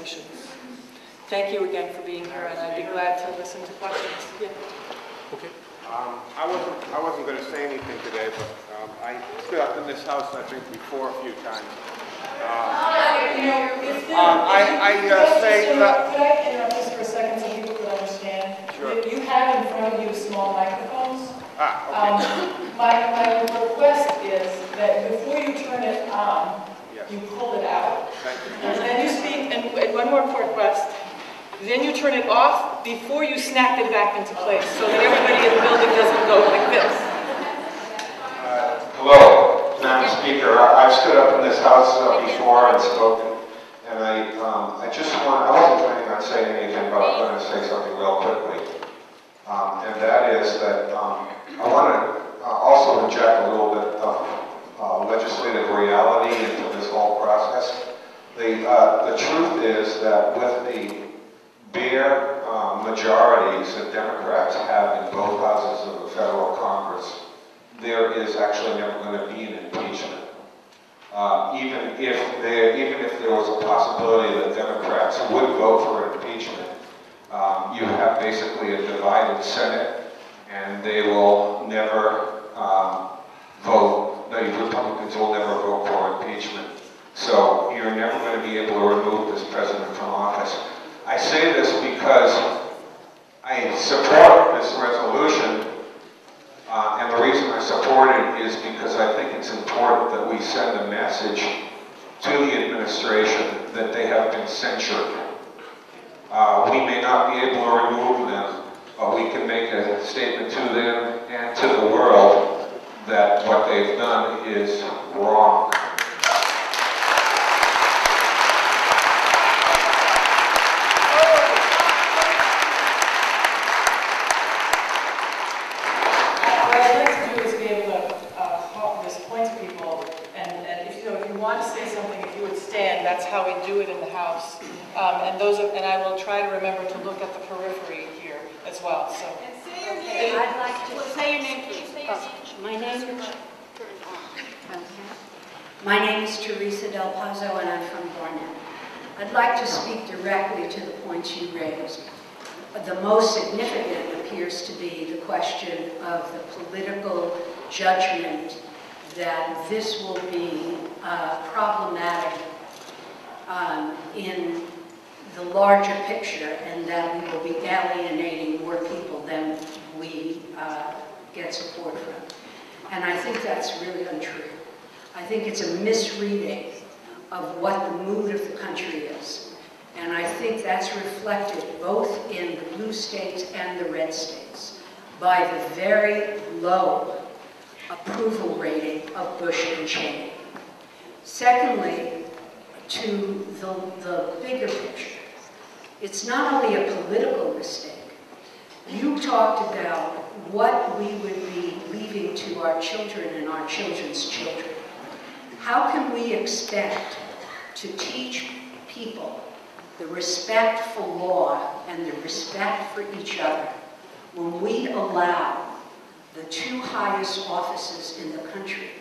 positions. Thank you again for being here, and I'd be glad to listen to questions. Yeah. Okay. I wasn't going to say anything today, but I stood up in this house, I think, before a few times. I say that. Could I interrupt just for a second so people can understand? Sure. You have in front of you small microphones. Okay. My request is that before you turn it on, Yes. you pull it out. Thank you. And then you speak, and one more request. Then you turn it off before you snap it back into place so that everybody in the building doesn't go like this. Hello, Madam Speaker. I've stood up in this house before and spoken, and I wasn't planning on saying anything, but I'm going to say something real quickly. And that is that I want to also inject a little bit of legislative reality into this whole process. The truth is that with the bare majorities that Democrats have in both houses of the federal Congress, there is actually never going to be an impeachment. Even if there was a possibility that Democrats would vote for impeachment, you have basically a divided Senate, and they will never vote. The Republicans will never vote for impeachment. So you're never going to be able to remove this president from office. I say this because I support this resolution, and the reason I support it is because I think it's important that we send a message to the administration that they have been censured. We may not be able to remove them, but we can make a statement to them and to the world that what they've done is wrong. That's how we do it in the House. And I will try to remember to look at the periphery here as well. So. And say your name. I'd like to say your name, please. My name is My name is Teresa Del Pazzo, and I'm from Vermont. I'd like to speak directly to the points you raised. The most significant appears to be the question of the political judgment that this will be problematic in the larger picture, and that we will be alienating more people than we get support from. And I think that's really untrue. I think it's a misreading of what the mood of the country is. And I think that's reflected both in the blue states and the red states by the very low approval rating of Bush and Cheney. Secondly, to the bigger picture, it's not only a political mistake. You talked about what we would be leaving to our children and our children's children. How can we expect to teach people the respect for law and the respect for each other when we allow the two highest offices in the country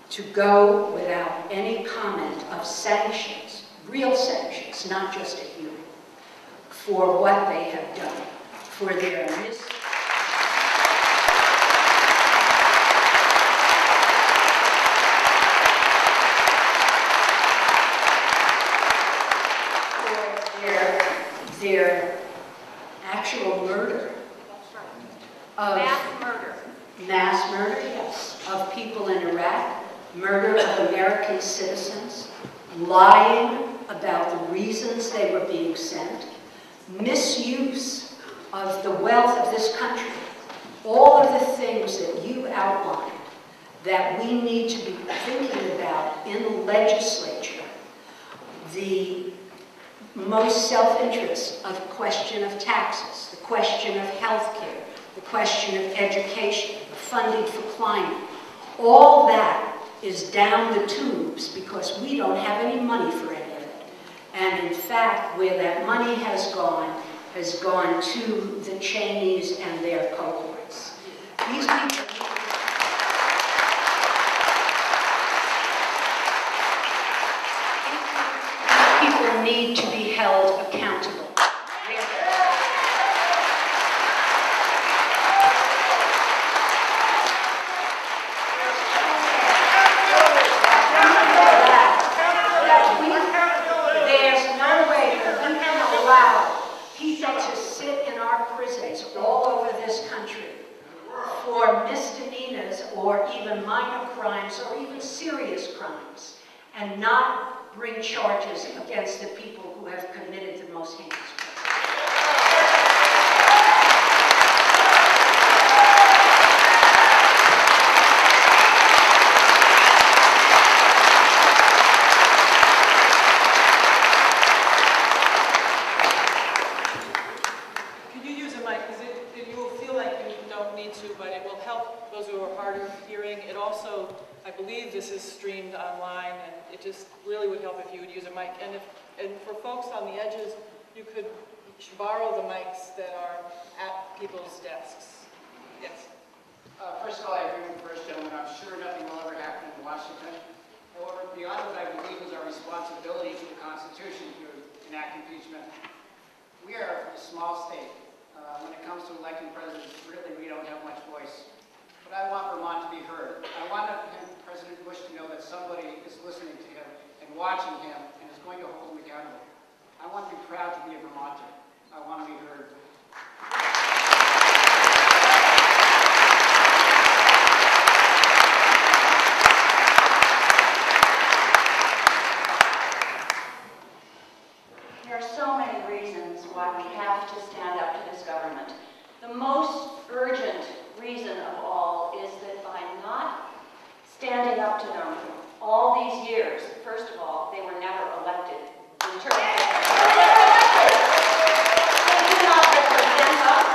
to go without any comment of sanctions, real sanctions, not just a hearing, for what they have done, for their their actual murder of mass murder, yes, of people in Iraq, murder of American citizens, lying about the reasons they were being sent, misuse of the wealth of this country, all of the things that you outlined that we need to be thinking about in the legislature. The most self-interest of the question of taxes, the question of health care, the question of education, the funding for climate, all that is down the tubes because we don't have any money for any of it. And in fact, where that money has gone to the Cheneys and their cohorts. These people need to be held and not bring charges against the people who have committed the most heinous crimes. Could you use a mic? Because you will feel like you don't need to, but it will help those who are harder of hearing. It also, I believe this is streamed online, and it just really would help if you would use a mic. And for folks on the edges, you could borrow the mics that are at people's desks. Yes. First of all, I agree with the first gentleman. I'm sure nothing will ever happen in Washington. However, beyond what I believe is our responsibility to the Constitution to enact impeachment, we are a small state. When it comes to electing presidents, really we don't have much voice. But I want Vermont to be heard. I want President Bush to know that somebody is listening to him and watching him and is going to hold him accountable. I want to be proud to be a Vermonter. I want to be heard. There are so many reasons why we have to stand up to this government. The most urgent reason of all is that by not standing up to them all these years, first of all, they were never elected. In terms of, they do not represent us.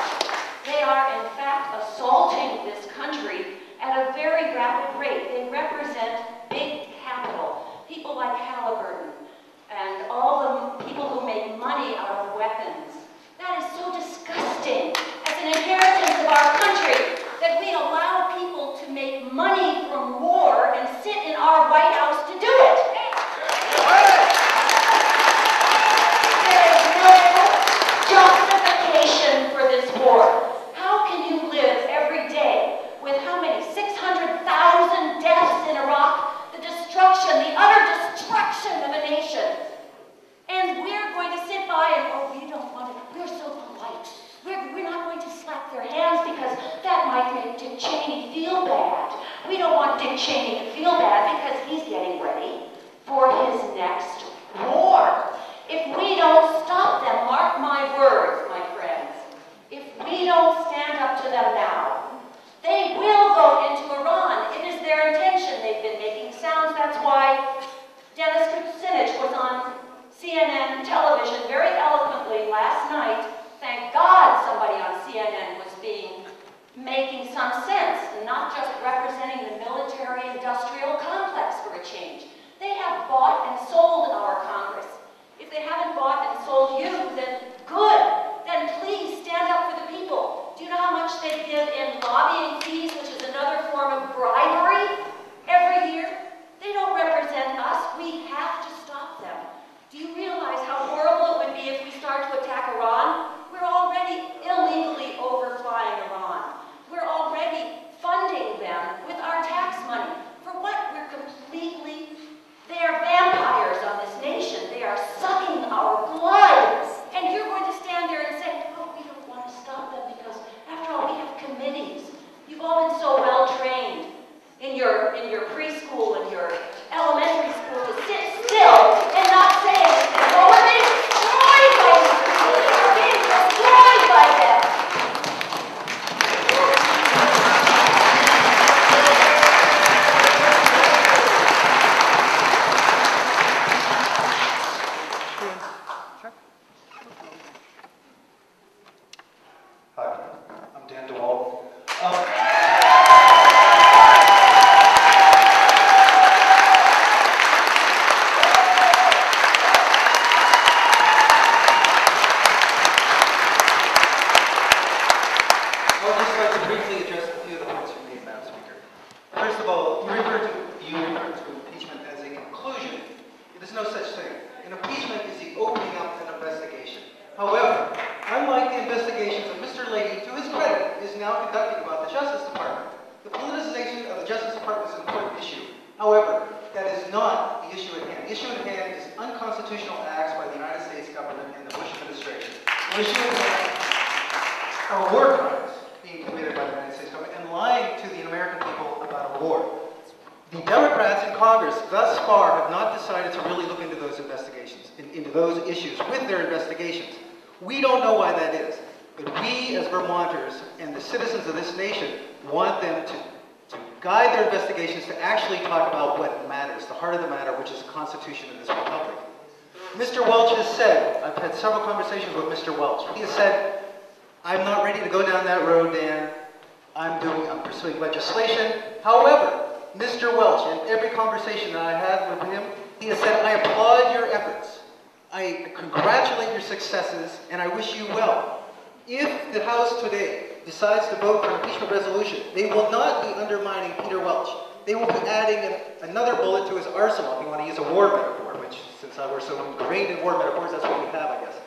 They are, in fact, assaulting this country at a very rapid rate. They represent big capital, people like Halliburton, and all the people who make money out of weapons. That is so disgusting as an inheritance of our country that we allow people to make money from war and sit in our White House to do it. There is no justification for this war. How can you live every day with how many? 600,000 deaths in Iraq, the destruction, the utter destruction of a nation. And we're going to sit by and, oh, we don't want to, we're so polite. We're not going to slap their hands because that might make Dick Cheney feel bad. We don't want Dick Cheney to feel bad because he's getting ready for his next war. If we don't stop them, mark my words, my friends, if we don't stand up to them now, they will go into Iran. It is their intention. They've been making sounds. That's why Dennis Kucinich was on CNN television very eloquently last night. Thank God somebody on CNN was making some sense and not just representing the military-industrial complex for a change. They have bought and sold our Congress. If they haven't bought and sold you, then good. Then please stand up for the people. Do you know how much they give in lobbying fees, which is another form of bribery, every year? They don't represent us. We have to stop them. Do you realize how horrible it would be if we start to attack Iran? We're already illegally overflying Iran. We're already funding them with our tax money. For what? We're completely, they are vampires on this nation. They are sucking our blood. And you're going to stand there and say, oh, we don't want to stop them because, after all, we have committees. You've all been so well trained in your preschool and your elementary school to sit still and not say anything. Well, we're being destroyed by them. We're being destroyed by them. Hi, I'm Dan DeWalt. those issues with their investigations. We don't know why that is, but we as Vermonters and the citizens of this nation want them to guide their investigations to actually talk about what matters, the heart of the matter, which is the Constitution of this republic. Mr. Welch has said, I've had several conversations with Mr. Welch. He has said, I'm not ready to go down that road, Dan. I'm pursuing legislation. However, Mr. Welch, in every conversation that I had with him, he has said, I applaud your efforts. I congratulate your successes, and I wish you well. If the House today decides to vote for an impeachment resolution, they will not be undermining Peter Welch. They will be adding another bullet to his arsenal, if you want to use a war metaphor, which, since we're so ingrained in war metaphors, that's what we have, I guess.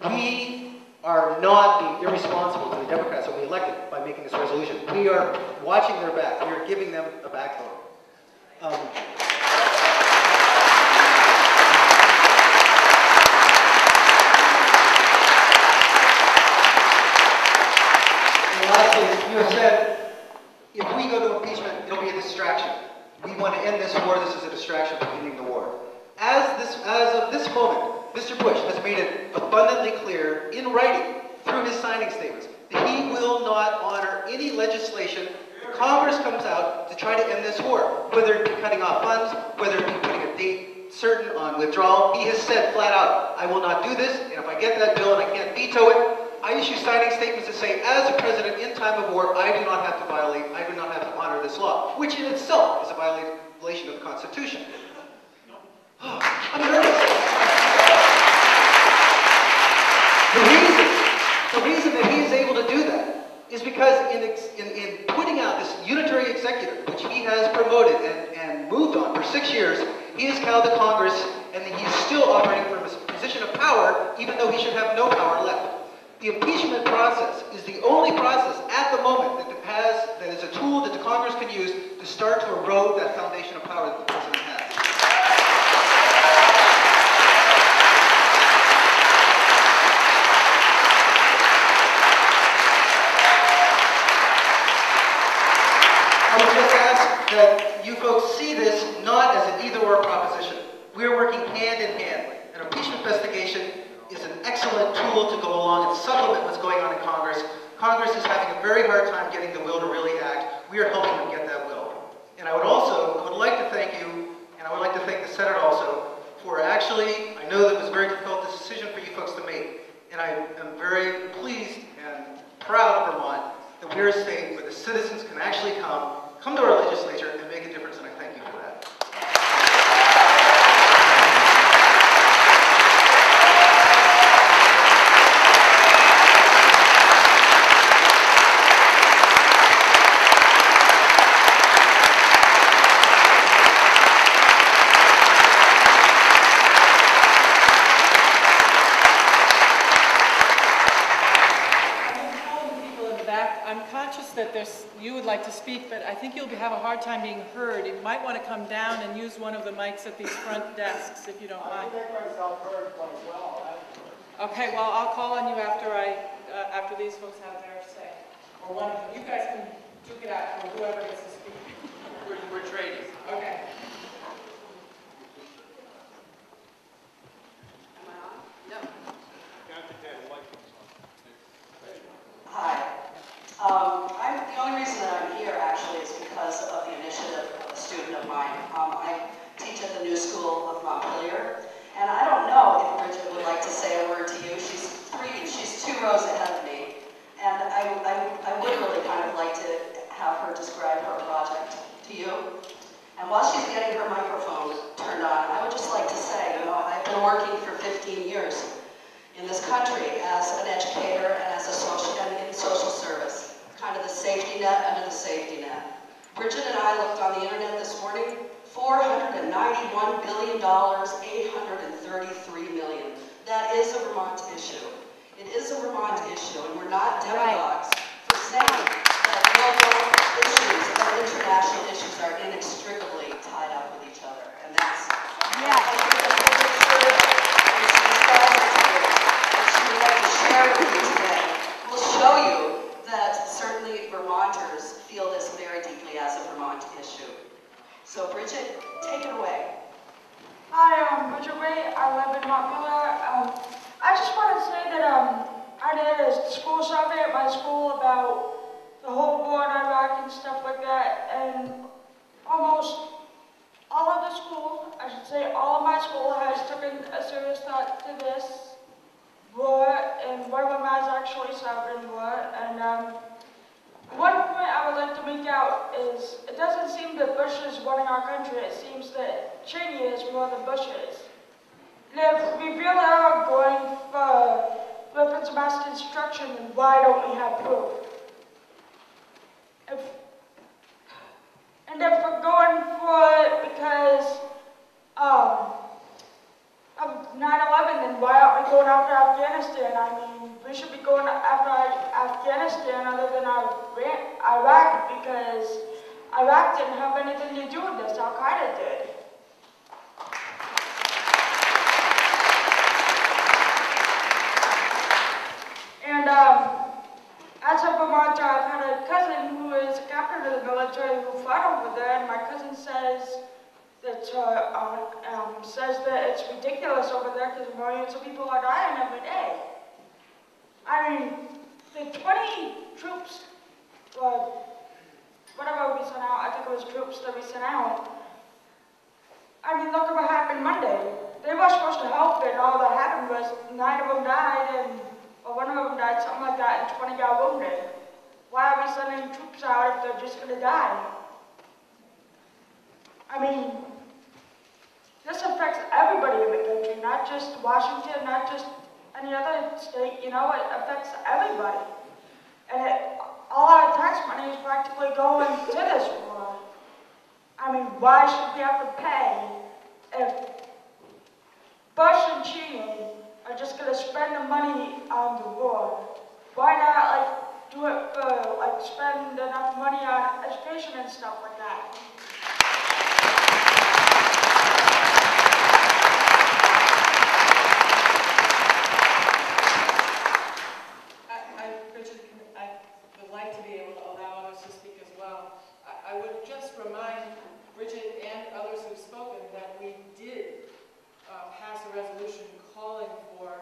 We are not being irresponsible to the Democrats that we elected by making this resolution. We are watching their back. We are giving them a backbone. Lastly, you have said, if we go to impeachment, it'll be a distraction. We want to end this war. This is a distraction from ending the war. As of this moment, Mr. Bush has made it abundantly clear in writing through his signing statements that he will not honor any legislation that Congress comes out to try to end this war, whether it be cutting off funds, whether it be putting a date certain on withdrawal. He has said flat out, I will not do this, and if I get that bill and I can't veto it, I issue signing statements that say, as a president in time of war, I do not have to honor this law, which in itself is a violation of the Constitution. I'm nervous. The reason that he is able to do that is because in putting out this unitary executive, which he has promoted and moved on for 6 years, he has cowed the Congress, and he's still operating from a position of power, even though he should have no power left. The impeachment process is the only process at the moment that is a tool that the Congress can use to start to erode that foundation of power that the president has. I would just ask that you folks see this not as an either-or proposition. We are working hand in hand. An impeachment investigation is an excellent tool to go along and supplement what's going on in Congress. Congress is having a very hard time getting the will to really act. We are helping them get that will. And I would like to thank you, and I would like to thank the Senate also, for actually, I know that it was a very difficult decision for you folks to make, and I am very pleased and proud of Vermont that we are a state where the citizens can actually come to our legislature and make a difference, and I thank you for that. You would like to speak, but I think you'll have a hard time being heard. You might want to come down and use one of the mics at these front desks, if you don't mind. I make myself heard quite well. Okay, well, I'll call on you after these folks have their say. Or one of them. You guys can duke it out for whoever gets to speak. We're trading. Okay. Am I on? No. Hi. The only reason that I'm here actually is because of the initiative of a student of mine. I teach at the New School of Montpelier, and I don't know if Bridget would like to say a word to you. She's 2 rows ahead of me, and I would really kind of like to have her describe her project to you. And while she's getting her microphone turned on, I would just like to say, I've been working for 15 years in this country as an educator and as in social service. Kind of the safety net under the safety net. Bridget and I looked on the internet this morning, $491 billion, $833 million. That is a Vermont issue. It is a Vermont issue, and we're not demagogues for saying that local issues and international issues are inextricably tied up with each other. And that's, I think that Bridget should, and she's got it today, and she would like to share with you today, will show you that certainly Vermonters feel this very deeply as a Vermont issue. So Bridget, take it away. Hi, I'm Bridget Ray. I I live in Montpelier. I just want to say that I did a school survey at my school about the whole war in Iraq and stuff like that, and almost all of the school, I should say all of my school, has taken a serious thought to this war, and one of them has actually served in war. And one point I would like to make out is it doesn't seem that Bush is running our country. It seems that Cheney is more than Bush is. And if we really are going for weapons of mass destruction, then why don't we have proof? And if we're going for it because of 9/11, then why aren't we going after Afghanistan? I mean, we should be going after Afghanistan other than Iraq, because Iraq didn't have anything to do with this. Al-Qaeda did. And as a Vermonter, I've had a cousin who is a captain of the military who fought over there, and my cousin says that it's ridiculous over there because millions of people are dying every day. I mean, the 20 troops, whatever we sent out, I think it was troops that we sent out. I mean, look at what happened Monday. They were supposed to help, and all that happened was 9 of them died, or one of them died, something like that, and 20 got wounded. Why are we sending troops out if they're just going to die? I mean, this affects everybody in the country, not just Washington, not just any other state, you know, it affects everybody. And all our tax money is practically going to this war. I mean, why should we have to pay if Bush and Cheney are just going to spend the money on the war? Why not, do it for, spend enough money on education and stuff like that? I would just remind Bridget and others who've spoken that we did pass a resolution calling for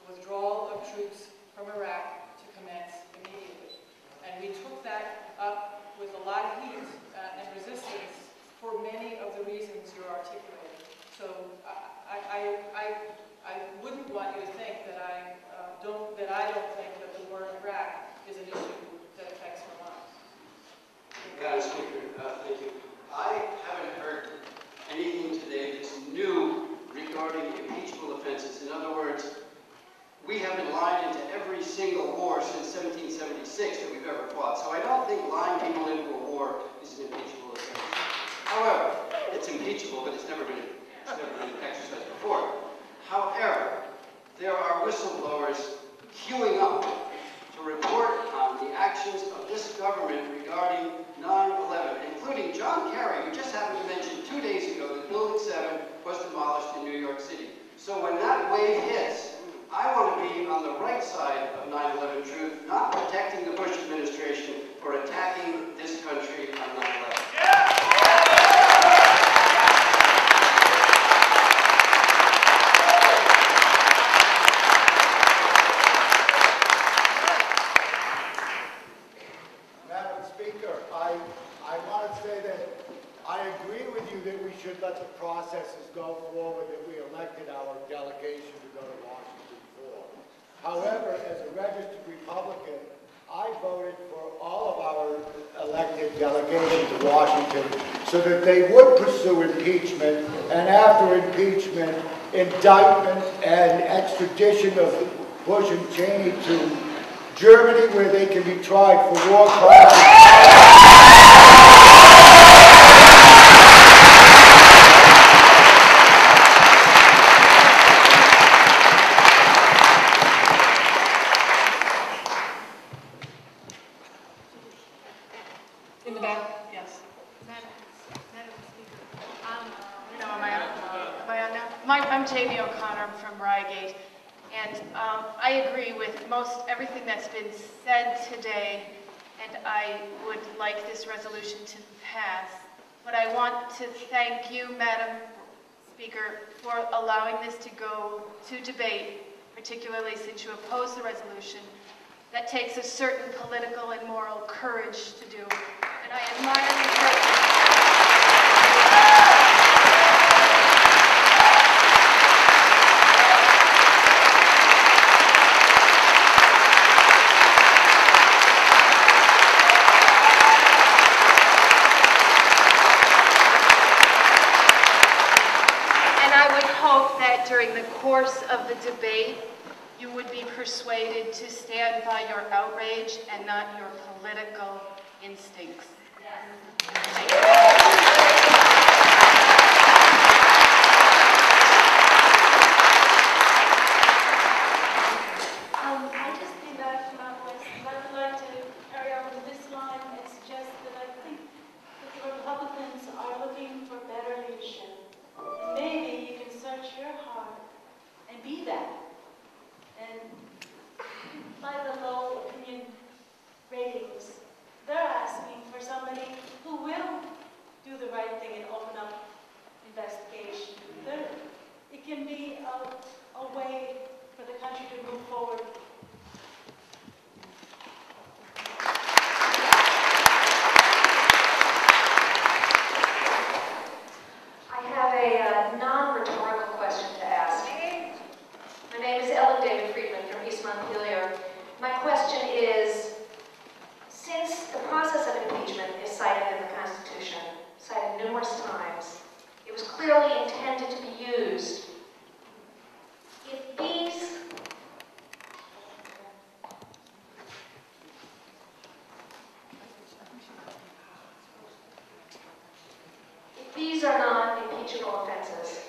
withdrawal of troops from Iraq to commence immediately. And we took that up with a lot of heat and resistance for many of the reasons you're articulating. So I wouldn't want you to think that I don't think that the war in Iraq is an issue that affects Vermont. Madam Speaker, thank you. I haven't heard anything today that's new regarding impeachable offenses. In other words, we have been lied into every single war since 1776 that we've ever fought. So I don't think lying people into a war is an impeachable offense. However, it's impeachable, but it's never been exercised before. However, there are whistleblowers queuing up to report on the actions of this government regarding 9/11, including John Kerry, who just happened to mention 2 days ago that Building 7 was demolished in New York City. So when that wave hits, I want to be on the right side of 9/11 truth, not protecting the Bush administration for attacking this country on 9/11. Should let the processes go forward that we elected our delegation to go to Washington for. However, as a registered Republican, I voted for all of our elected delegations to Washington so that they would pursue impeachment, and after impeachment, indictment and extradition of Bush and Cheney to Germany, where they can be tried for war crimes. Everything that's been said today, and I would like this resolution to pass. But I want to thank you, Madam Speaker, for allowing this to go to debate, particularly since you oppose the resolution. That takes a certain political and moral courage to do, and I admire the courage. During the course of the debate, you would be persuaded to stand by your outrage and not your political instincts. Thank you. I just came back from out west, and I would like to carry on with this line and suggest that I think that the Republicans are looking for better leadership. And maybe you can search your heart and be that. And by the low opinion ratings, they're asking for somebody who will do the right thing and open up investigation. It can be a way for the country to move forward. I have a non-rhetorical question to ask. My name is Ellen David Friedman from East Montpelier. My question is, since the process of impeachment is cited in the Constitution, cited numerous times, it was clearly intended to be used. If these are not impeachable offenses,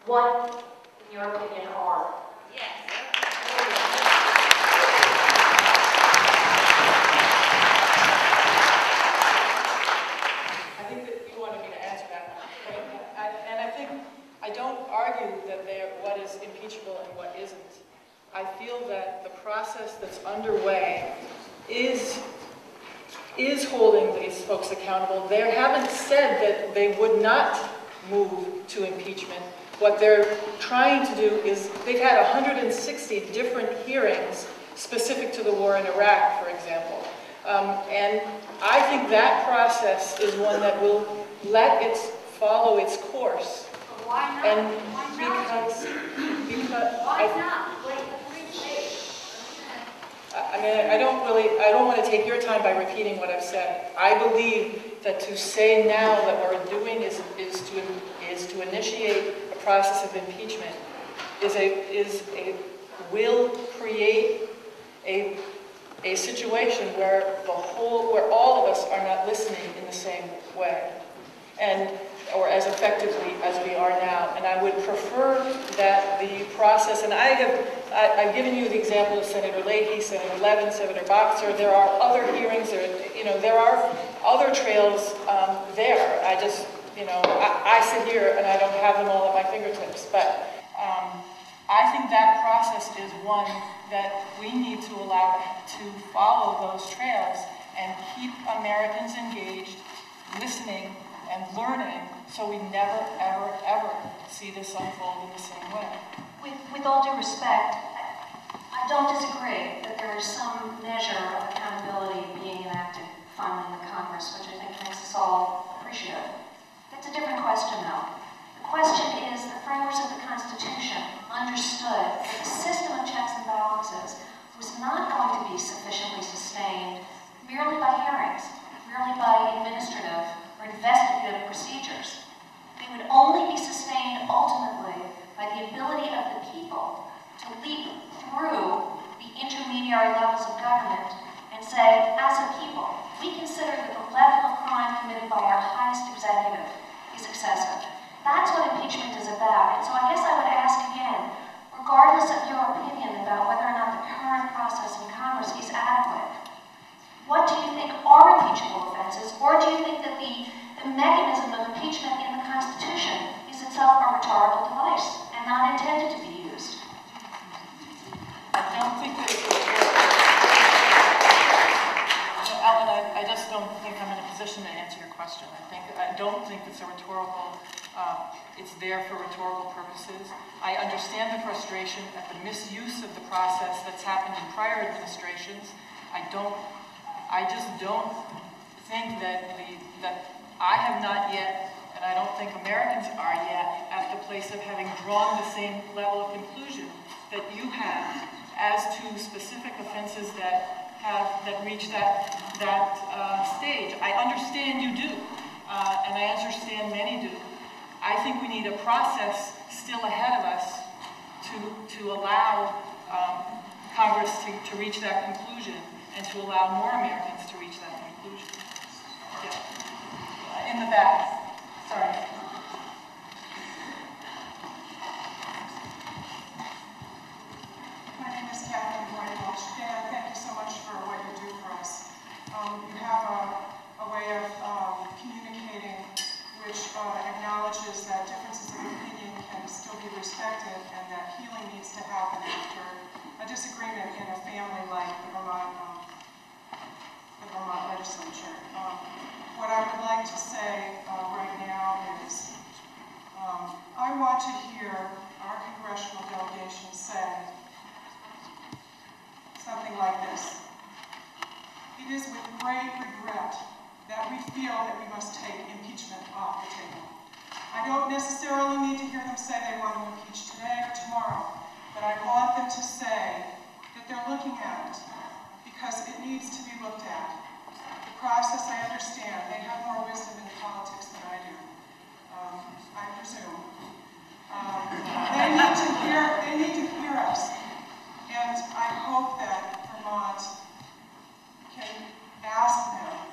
what, in your opinion, are? Yes. I think that you wanted me to answer that. And I think I don't argue that what is impeachable and what isn't. I feel that the process that's underway is holding these folks accountable. They haven't said that they would not move to impeachment. What they're trying to do is, they've had 160 different hearings specific to the war in Iraq, for example. And I think that process is one that will let it follow its course. But why not? And why not? because Why not? I mean, I don't want to take your time by repeating what I've said. I believe that to say now that what we're doing is to initiate a process of impeachment will create a situation where all of us are not listening in the same way, or as effectively as we are now. And I would prefer that the process, and I've given you the example of Senator Leahy, Senator Levin, Senator Boxer. There are other hearings, there are other trails there. I just, I sit here and I don't have them all at my fingertips, but I think that process is one that we need to allow to follow those trails and keep Americans engaged, listening and learning, so we never, ever, ever see this unfold in the same way. With all due respect, I don't disagree that there is some measure of accountability being enacted finally in the Congress, which I think makes us all appreciative. That's a different question, though. The question is, the framers of the Constitution understood that the system of checks and balances was not going to be sufficiently sustained merely by hearings, merely by administrative or investigative procedures. They would only be sustained ultimately by the ability of the people to leap through the intermediary levels of government and say, as a people, we consider that the level of crime committed by our highest executive is excessive. That's what impeachment is about. And so I guess I would ask again, regardless of your opinion about whether or not the current process in Congress is adequate, what do you think are impeachable offenses, or do you think that the mechanism of impeachment in the Constitution is itself a rhetorical device and not intended to be used? I don't think that Ellen, I just don't think I'm in a position to answer your question. I don't think it's a rhetorical It's there for rhetorical purposes. I understand the frustration at the misuse of the process that's happened in prior administrations. I just don't think that I have not yet, and I don't think Americans are yet, at the place of having drawn the same level of conclusion that you have as to specific offenses that reach that stage. I understand you do, and I understand many do. I think we need a process still ahead of us to allow Congress to reach that conclusion and to allow more Americans to reach that conclusion. Yeah. In the back. Sorry. My name is Catherine Boyd-Walsh. Dan, thank you so much for what you do for us. You have a way of communicating which acknowledges that differences of opinion can still be respected and that healing needs to happen after a disagreement in a family like the Vermont legislature. What I would like to say right now is I want to hear our congressional delegation say something like this. It is with great regret that we feel that we must take impeachment off the table. I don't necessarily need to hear them say they want to impeach today or tomorrow, but I want them to say that they're looking at it because it needs to be looked at. The process, I understand, they have more wisdom in politics than I do, I presume. They need to hear us, and I hope that Vermont can ask them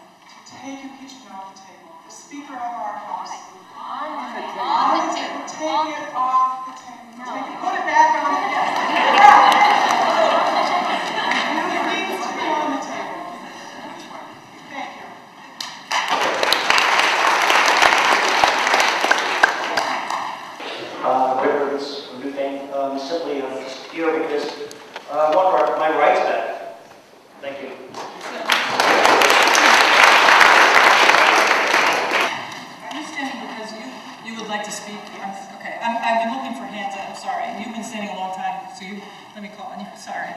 take impeachment off the table. The Speaker of our House. On the table. Take it off the table. Put it back on again. It needs to be on the table. Thank you. It's a new thing. Simply here because I want my rights back. Thank you. Like to speak? Okay, I've been looking for hands. I'm sorry. You've been standing a long time, so let me call on you. Sorry.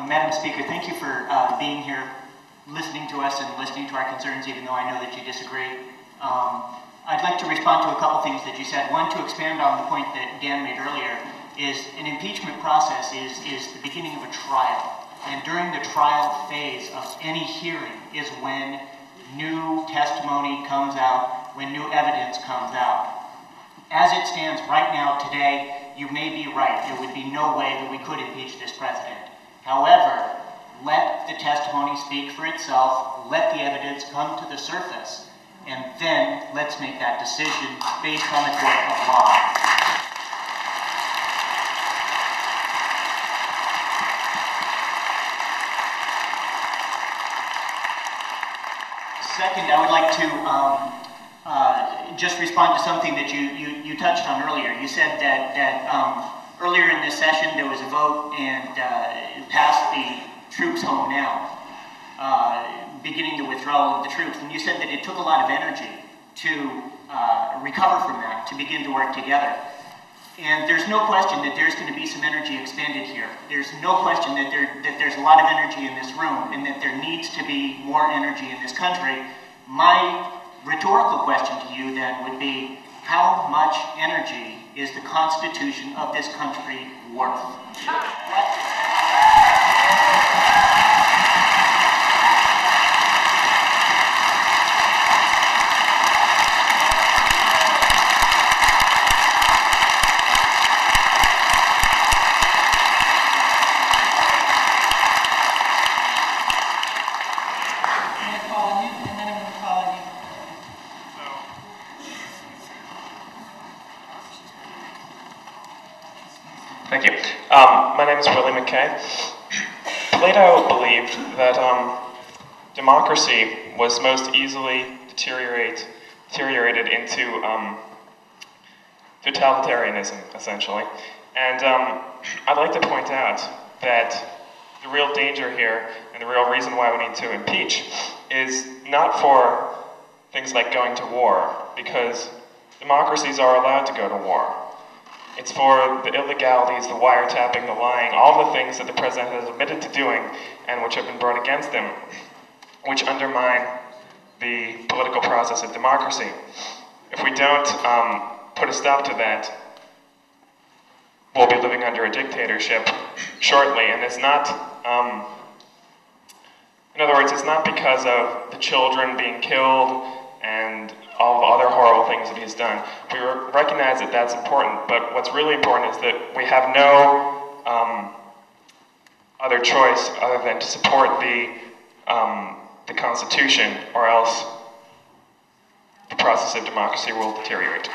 Madam Speaker, thank you for being here, listening to us and listening to our concerns, even though I know that you disagree. I'd like to respond to a couple things that you said. One, to expand on the point that Dan made earlier, is an impeachment process is the beginning of a trial. And during the trial phase of any hearing is when new testimony comes out, when new evidence comes out. As it stands right now, today, you may be right. There would be no way that we could impeach this president. However, let the testimony speak for itself, let the evidence come to the surface, and then let's make that decision based on a court of law. Second, I would like to just respond to something that you touched on earlier. You said that earlier in this session there was a vote and passed the troops home now, beginning the withdrawal of the troops. And you said that it took a lot of energy to recover from that, to begin to work together. And there's no question that there's going to be some energy expended here. There's no question that there's a lot of energy in this room and that there needs to be more energy in this country. My rhetorical question to you then would be, how much energy is the Constitution of this country worth? Thank you. My name is Willie McKay. Plato believed that democracy was most easily deteriorated into totalitarianism, essentially. And I'd like to point out that the real danger here and the real reason why we need to impeach is not for things like going to war, because democracies are allowed to go to war. It's for the illegalities, the wiretapping, the lying, all the things that the president has admitted to doing and which have been brought against him, which undermine the political process of democracy. If we don't put a stop to that, we'll be living under a dictatorship shortly, and it's not, in other words, it's not because of the children being killed and all the other horrible things that he's done. We recognize that that's important, but what's really important is that we have no other choice other than to support the Constitution, or else the process of democracy will deteriorate.